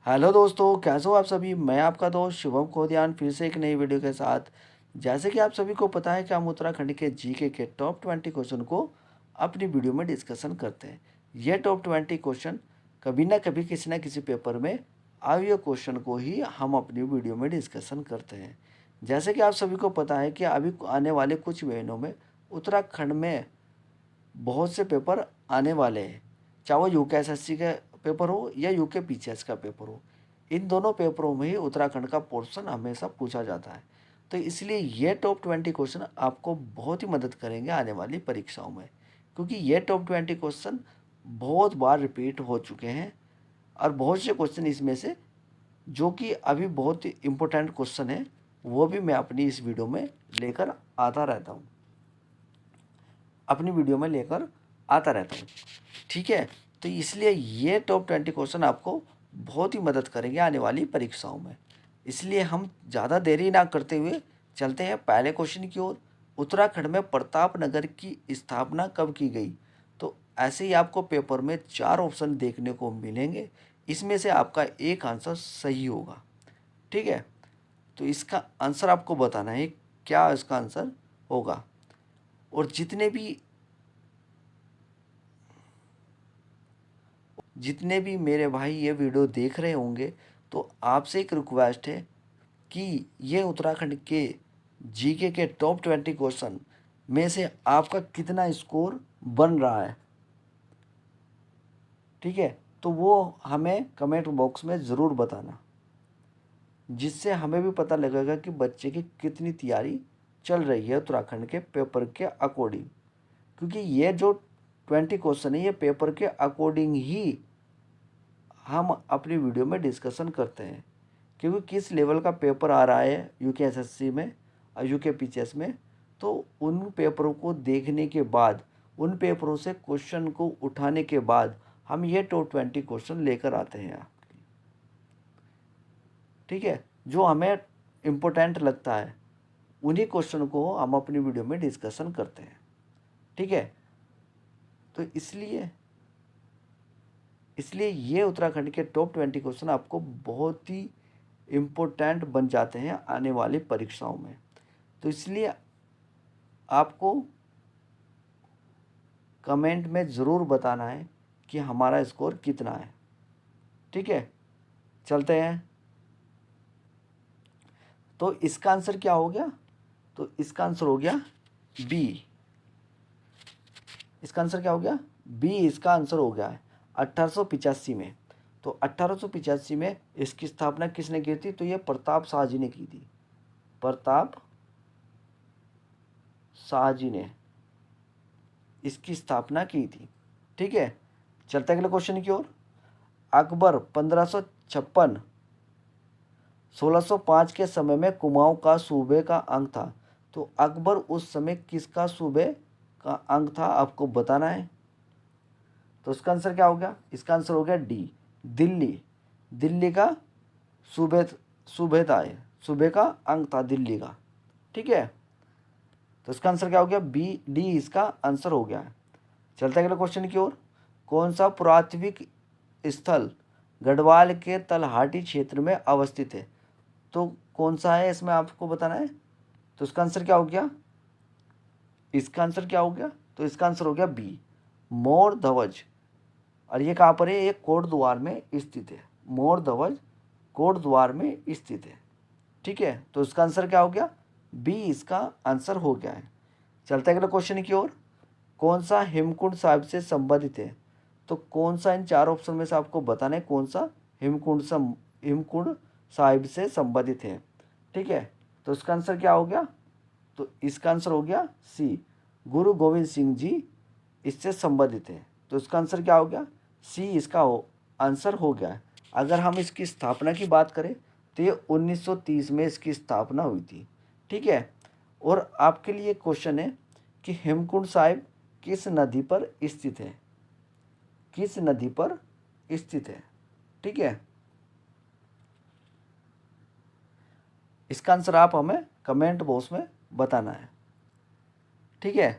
Hello दोस्तों, कैसे हो आप सभी। मैं आपका दोस्त शुभम खोदियान फिर से एक नई वीडियो के साथ। जैसे कि आप सभी को पता है कि हम उत्तराखंड के जीके के टॉप 20 क्वेश्चन को अपनी वीडियो में डिस्कशन करते हैं। ये टॉप 20 क्वेश्चन कभी ना कभी किसी न किसी पेपर में आए हुए क्वेश्चन को ही हम अपनी वीडियो में डिस्कशन करते हैं। जैसे कि आप सभी को पता है कि अभी आने वाले कुछ महीनों में उत्तराखंड में बहुत से पेपर आने वाले हैं, चाहे वो यूकेएसएससी का पेपर हो या यूके पीसीएस का पेपर हो। इन दोनों पेपरों में ही उत्तराखंड का पोर्शन हमेशा पूछा जाता है। तो इसलिए ये टॉप 20 क्वेश्चन आपको बहुत ही मदद करेंगे आने वाली परीक्षाओं में, क्योंकि ये टॉप 20 क्वेश्चन बहुत बार रिपीट हो चुके हैं। और बहुत से क्वेश्चन इसमें से जो कि अभी बहुत ही इम्पोर्टेंट क्वेश्चन है, वो भी मैं अपनी इस वीडियो में लेकर आता रहता हूँ, अपनी वीडियो में लेकर आता रहता हूँ। ठीक है, तो इसलिए ये टॉप 20 क्वेश्चन आपको बहुत ही मदद करेंगे आने वाली परीक्षाओं में। इसलिए हम ज़्यादा देरी ना करते हुए चलते हैं पहले क्वेश्चन की ओर। उत्तराखंड में प्रताप नगर की स्थापना कब की गई। तो ऐसे ही आपको पेपर में 4 ऑप्शन देखने को मिलेंगे, इसमें से आपका एक आंसर सही होगा। ठीक है, तो इसका आंसर आपको बताना है क्या इसका आंसर होगा। और जितने भी मेरे भाई ये वीडियो देख रहे होंगे, तो आपसे एक रिक्वेस्ट है कि ये उत्तराखंड के जीके के टॉप 20 क्वेश्चन में से आपका कितना स्कोर बन रहा है। ठीक है, तो वो हमें कमेंट बॉक्स में ज़रूर बताना, जिससे हमें भी पता लगेगा कि बच्चे की कितनी तैयारी चल रही है उत्तराखंड के पेपर के अकॉर्डिंग। क्योंकि ये जो 20 क्वेश्चन है, ये पेपर के अकॉर्डिंग ही हम अपनी वीडियो में डिस्कशन करते हैं। क्योंकि किस लेवल का पेपर आ रहा है यूकेएसएससी में और यूके पीसीएस में, तो उन पेपरों को देखने के बाद, उन पेपरों से क्वेश्चन को उठाने के बाद हम ये टॉप 20 क्वेश्चन लेकर आते हैं आपके लिए। ठीक है, जो हमें इम्पोर्टेंट लगता है उन्हीं क्वेश्चन को हम अपनी वीडियो में डिस्कशन करते हैं। ठीक है, तो इसलिए इसलिए ये उत्तराखंड के टॉप 20 क्वेश्चन आपको बहुत ही इम्पोर्टेंट बन जाते हैं आने वाली परीक्षाओं में। तो इसलिए आपको कमेंट में ज़रूर बताना है कि हमारा स्कोर कितना है। ठीक है, चलते हैं। तो इसका आंसर क्या हो गया। तो इसका आंसर हो गया बी। इसका आंसर क्या हो गया, बी इसका आंसर हो गया है 1885 में। तो 1885 में इसकी स्थापना किसने की थी। तो ये प्रताप शाह जी ने की थी। प्रताप शाह जी ने इसकी स्थापना की थी। ठीक है, चलते अगले क्वेश्चन की ओर। अकबर 1556 1605 के समय में कुमाऊं का सूबे का अंग था। तो अकबर उस समय किसका सूबे का अंग था, आपको बताना है। तो इसका आंसर क्या हो गया, इसका आंसर हो गया डी, दिल्ली। दिल्ली का सूबे सूबेदार है, सूबे का अंग था दिल्ली का। ठीक है, तो इसका आंसर क्या हो गया, बी डी इसका आंसर हो गया है। चलते अगले क्वेश्चन की ओर। कौन सा पुरातात्विक स्थल गढ़वाल के तलहाटी क्षेत्र में अवस्थित है। तो कौन सा है इसमें आपको बताना है। तो इसका आंसर क्या हो गया, इसका आंसर क्या हो गया। तो इसका आंसर हो गया बी, मोर ध्वज। और ये कहाँ पर है, ये कोट द्वार में स्थित है। मोर ध्वज कोट द्वार में स्थित है। ठीक है, तो इसका आंसर क्या हो गया, बी इसका आंसर हो गया है। चलते अगले क्वेश्चन की ओर। कौन सा हेमकुंड साहिब से संबंधित है। तो कौन सा इन 4 ऑप्शन में से आपको बताना है कौन सा हेमकुंड साहिब से संबंधित है। ठीक है, तो इसका आंसर क्या हो गया। तो इसका आंसर हो गया सी, गुरु गोविंद सिंह जी इससे संबंधित है। तो इसका आंसर क्या हो गया, सी इसका आंसर हो गया है। अगर हम इसकी स्थापना की बात करें तो ये 1930 में इसकी स्थापना हुई थी। ठीक है, और आपके लिए क्वेश्चन है कि हेमकुंड साहिब किस नदी पर स्थित है, किस नदी पर स्थित है। ठीक है, इसका आंसर आप हमें कमेंट बॉक्स में बताना है। ठीक है,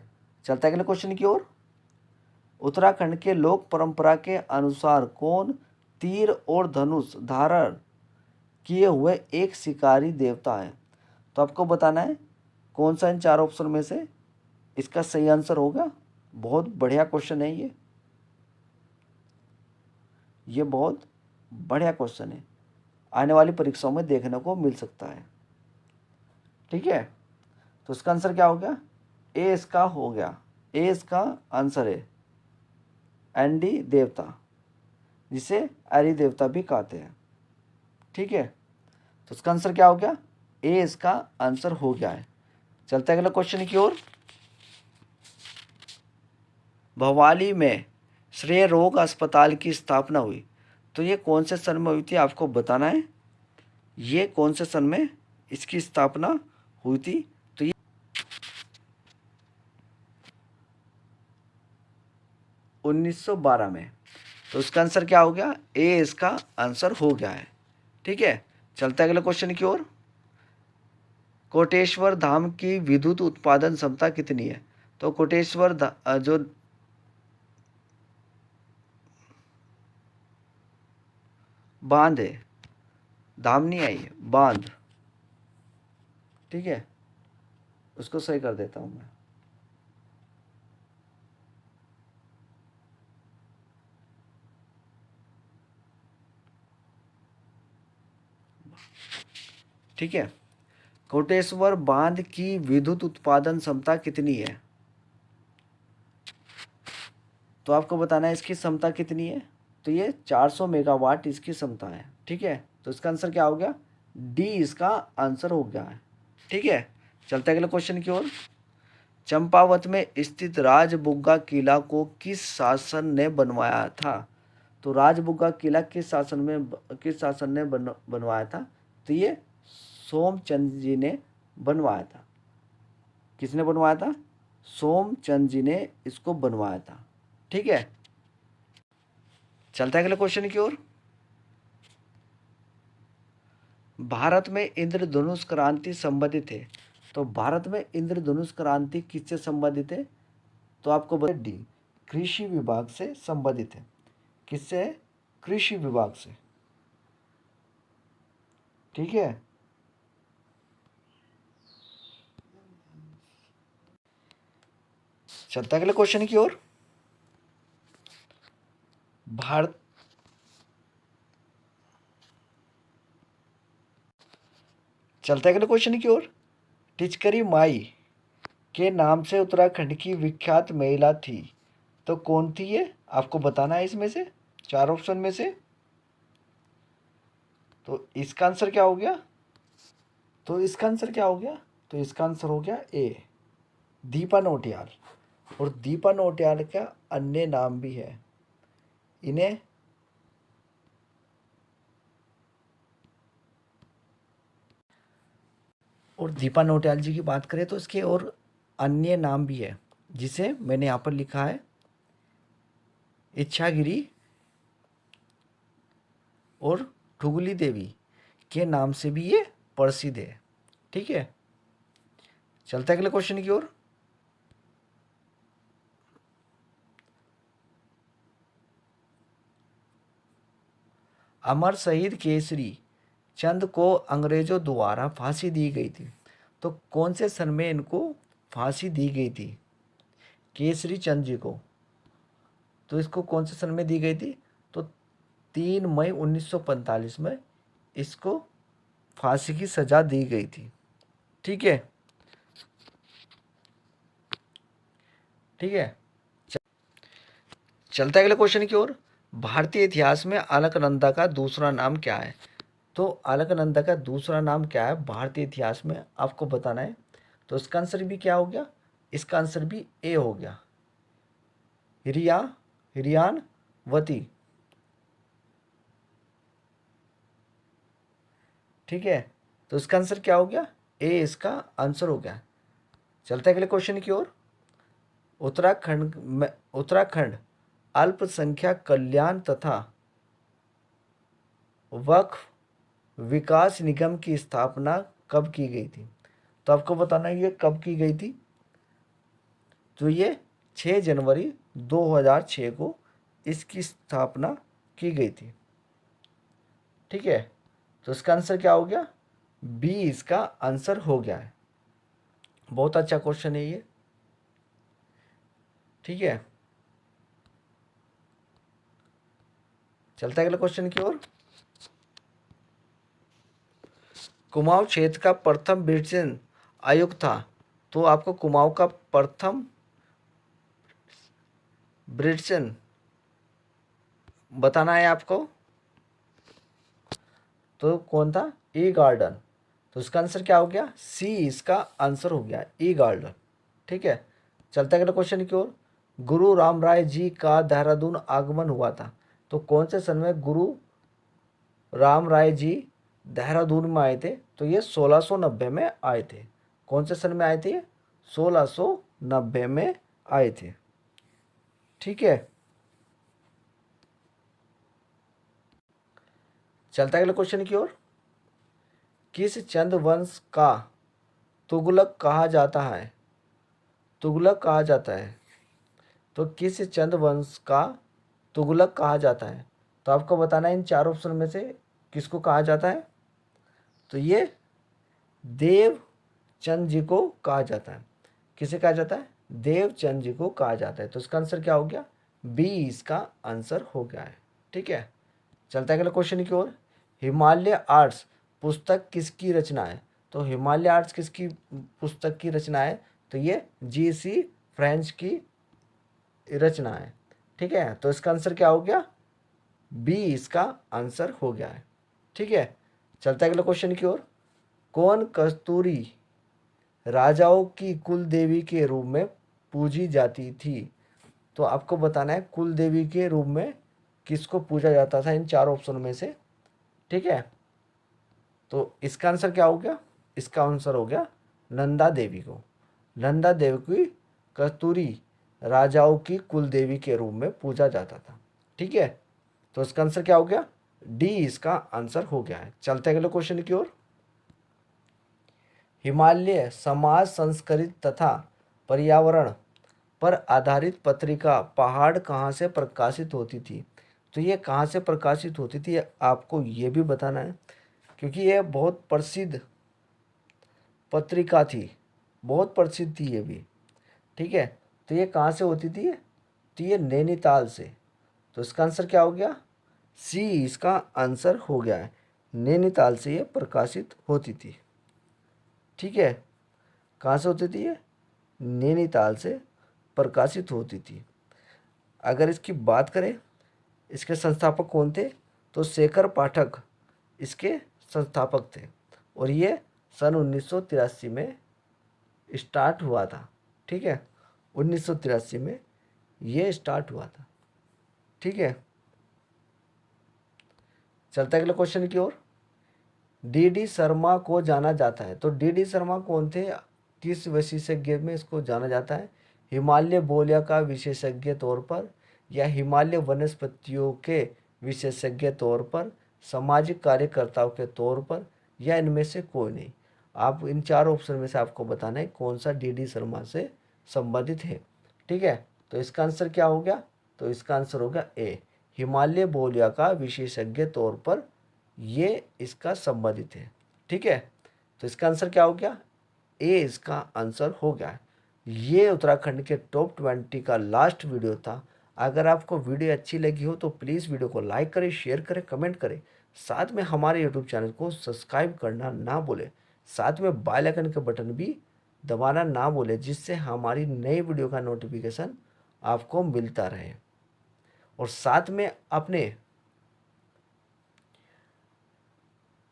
चलते अगले क्वेश्चन की ओर। उत्तराखंड के लोक परंपरा के अनुसार कौन तीर और धनुष धारण किए हुए एक शिकारी देवता है। तो आपको बताना है कौन सा इन चार ऑप्शन में से इसका सही आंसर होगा। बहुत बढ़िया क्वेश्चन है ये बहुत बढ़िया क्वेश्चन है, आने वाली परीक्षाओं में देखने को मिल सकता है। ठीक है, तो इसका आंसर क्या हो गया? ए इसका हो गया, ए इसका आंसर है। एंडी देवता, जिसे एरी देवता भी कहते हैं। ठीक है, तो इसका आंसर क्या हो गया? ए इसका आंसर हो गया है। चलते हैं अगले क्वेश्चन की ओर। भवाली में श्रेय रोग अस्पताल की स्थापना हुई, तो ये कौन से सन में हुई थी आपको बताना है। ये कौन से सन में इसकी स्थापना हुई थी? तो ये 1912 में। तो इसका आंसर क्या हो गया? ए इसका आंसर हो गया है। ठीक है, चलते हैं अगले क्वेश्चन की ओर। कोटेश्वर धाम की विद्युत उत्पादन क्षमता कितनी है? तो कोटेश्वर जो बांध है, धाम नहीं आई है, बांध। ठीक है, उसको सही कर देता हूं मैं। ठीक है, कोटेश्वर बांध की विद्युत उत्पादन क्षमता कितनी है? तो आपको बताना है इसकी क्षमता कितनी है। तो ये 400 मेगावाट इसकी क्षमता है। ठीक है, तो इसका आंसर क्या हो गया? डी इसका आंसर हो गया है। ठीक है, चलते अगले क्वेश्चन की ओर। चंपावत में स्थित राजबुग्गा किला को किस शासन ने बनवाया था? तो राजबुग्गा किला किस शासन ने बनवाया था? तो ये सोमचंद जी ने बनवाया था। किसने बनवाया था? सोमचंद जी ने इसको बनवाया था। ठीक है, चलता है अगले क्वेश्चन की ओर। भारत में इंद्रधनुष क्रांति संबंधित है, तो भारत में इंद्रधनुष क्रांति किससे संबंधित है? तो आपको बता डी, कृषि विभाग से संबंधित है। किससे? कृषि विभाग से। ठीक है, चलता है अगले क्वेश्चन की ओर। भारत चलते अगले क्वेश्चन की ओर। टिचकरी माई के नाम से उत्तराखंड की विख्यात महिला थी, तो कौन थी ये? आपको बताना है इसमें से, चार ऑप्शन में से। तो इसका आंसर क्या हो गया? तो इसका आंसर क्या हो गया? तो इसका आंसर हो गया ए, दीपा नौटियाल। और दीपा नौटियाल का अन्य नाम भी है। इन्हें और दीपा नौटियाल जी की बात करें तो इसके और अन्य नाम भी है, जिसे मैंने यहाँ पर लिखा है इच्छागिरी और ठुगली देवी के नाम से भी ये प्रसिद्ध है। ठीक है, चलते अगले क्वेश्चन की ओर। अमर शहीद केसरी चंद को अंग्रेजों द्वारा फांसी दी गई थी, तो कौन से सन में इनको फांसी दी गई थी केसरी चंद जी को? तो इसको कौन से सन में दी गई थी? तो 3 मई 1945 में इसको फांसी की सजा दी गई थी। ठीक है, ठीक है, चलते अगले क्वेश्चन की ओर। भारतीय इतिहास में अलकनंदा का दूसरा नाम क्या है? तो अलकनंदा का दूसरा नाम क्या है भारतीय इतिहास में, आपको बताना है। तो इसका आंसर भी क्या हो गया? इसका आंसर भी ए हो गया, हिरियानवती। ठीक है, तो इसका आंसर क्या हो गया? ए इसका आंसर हो गया। चलते अगले क्वेश्चन की ओर। उत्तराखंड अल्पसंख्यक कल्याण तथा वक्फ विकास निगम की स्थापना कब की गई थी? तो आपको बताना है ये कब की गई थी। तो ये 6 जनवरी 2006 को इसकी स्थापना की गई थी। ठीक है, तो इसका आंसर क्या हो गया, बी इसका आंसर हो गया है। बहुत अच्छा क्वेश्चन है ये। ठीक है, चलता है अगले क्वेश्चन की ओर। कुमाऊं क्षेत्र का प्रथम ब्रिटिश आयुक्त था, तो आपको कुमाऊं का प्रथम ब्रिटिश बताना है आपको, तो कौन था, ई गार्डन। तो इसका आंसर क्या हो गया, सी इसका आंसर हो गया, ई गार्डन। ठीक है, चलते अगले क्वेश्चन की ओर। गुरु राम राय जी का देहरादून आगमन हुआ था, तो कौन से सन में गुरु राम राय जी देहरादून में आए थे, तो ये 1690 में आए थे। कौन से सन में आए थे, 1690 में आए थे। ठीक है, चलता है अगले क्वेश्चन की ओर। किस चंद वंश का तुगलक कहा जाता है, तुगलक कहा जाता है, तो किस चंद वंश का तुगलक कहा जाता है, तो आपको बताना है इन चार ऑप्शन में से किसको कहा जाता है। तो ये देवचंद जी को कहा जाता है। किसे कहा जाता है, देवचंद जी को कहा जाता है। तो इसका आंसर क्या हो गया, बी इसका आंसर हो गया है। ठीक है, चलता है अगले क्वेश्चन की ओर। हिमालय आर्ट्स पुस्तक किसकी रचना है, तो हिमालय आर्ट्स किसकी पुस्तक की रचना है, तो ये जी.सी. फ्रेंच की रचना है। ठीक है, तो इसका आंसर क्या हो गया, बी इसका आंसर हो गया है। ठीक है, चलता है अगले क्वेश्चन की ओर। कौन कस्तूरी राजाओं की कुल देवी के रूप में पूजी जाती थी, तो आपको बताना है कुल देवी के रूप में किसको पूजा जाता था इन चार ऑप्शन में से। ठीक है, तो इसका आंसर क्या हो गया, इसका आंसर हो गया नंदा देवी को। नंदा देवी की कस्तूरी राजाओं की कुल देवी के रूप में पूजा जाता था। ठीक है, तो इसका आंसर क्या हो गया, डी इसका आंसर हो गया है। चलते अगले क्वेश्चन की ओर। हिमालय समाज संस्कृत तथा पर्यावरण पर आधारित पत्रिका पहाड़ कहाँ से प्रकाशित होती थी, तो ये कहाँ से प्रकाशित होती थी आपको ये भी बताना है, क्योंकि ये बहुत प्रसिद्ध पत्रिका थी, बहुत प्रसिद्ध थी ये भी। ठीक है, तो ये कहाँ से होती थी, तो ये नैनीताल से। तो इसका आंसर क्या हो गया, सी इसका आंसर हो गया है, नैनीताल से ये प्रकाशित होती थी। ठीक है, कहाँ से होती थी ये, नैनीताल से प्रकाशित होती थी। अगर इसकी बात करें, इसके संस्थापक कौन थे, तो शेखर पाठक इसके संस्थापक थे, और ये सन 1983 में स्टार्ट हुआ था। ठीक है, 1983 में ये स्टार्ट हुआ था। ठीक है, चलता है अगले क्वेश्चन की ओर। डी शर्मा को जाना जाता है, तो डी शर्मा कौन थे, किस विशेषज्ञ में इसको जाना जाता है, हिमालय बोलिया का विशेषज्ञ तौर पर, या हिमालय वनस्पतियों के विशेषज्ञ तौर पर, सामाजिक कार्यकर्ताओं के तौर पर, या इनमें से कोई नहीं। आप इन चार ऑप्शन में से आपको बताना है कौन सा डी शर्मा से संबंधित है। ठीक है, तो इसका आंसर क्या हो गया, तो इसका आंसर हो गया ए, हिमालय बोलिया का विशेषज्ञ तौर पर ये इसका संबंधित है। ठीक है, तो इसका आंसर क्या हो गया, ए इसका आंसर हो गया। ये उत्तराखंड के टॉप 20 का लास्ट वीडियो था। अगर आपको वीडियो अच्छी लगी हो तो प्लीज़ वीडियो को लाइक करें, शेयर करें, कमेंट करें। साथ में हमारे यूट्यूब चैनल को सब्सक्राइब करना ना भूलें। साथ में बेल आइकन का बटन भी दबाना ना भूलें, जिससे हमारी नई वीडियो का नोटिफिकेशन आपको मिलता रहे। और साथ में अपने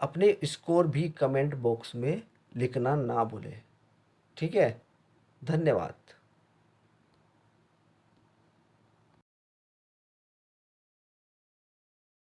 अपने स्कोर भी कमेंट बॉक्स में लिखना ना भूलें। ठीक है, धन्यवाद।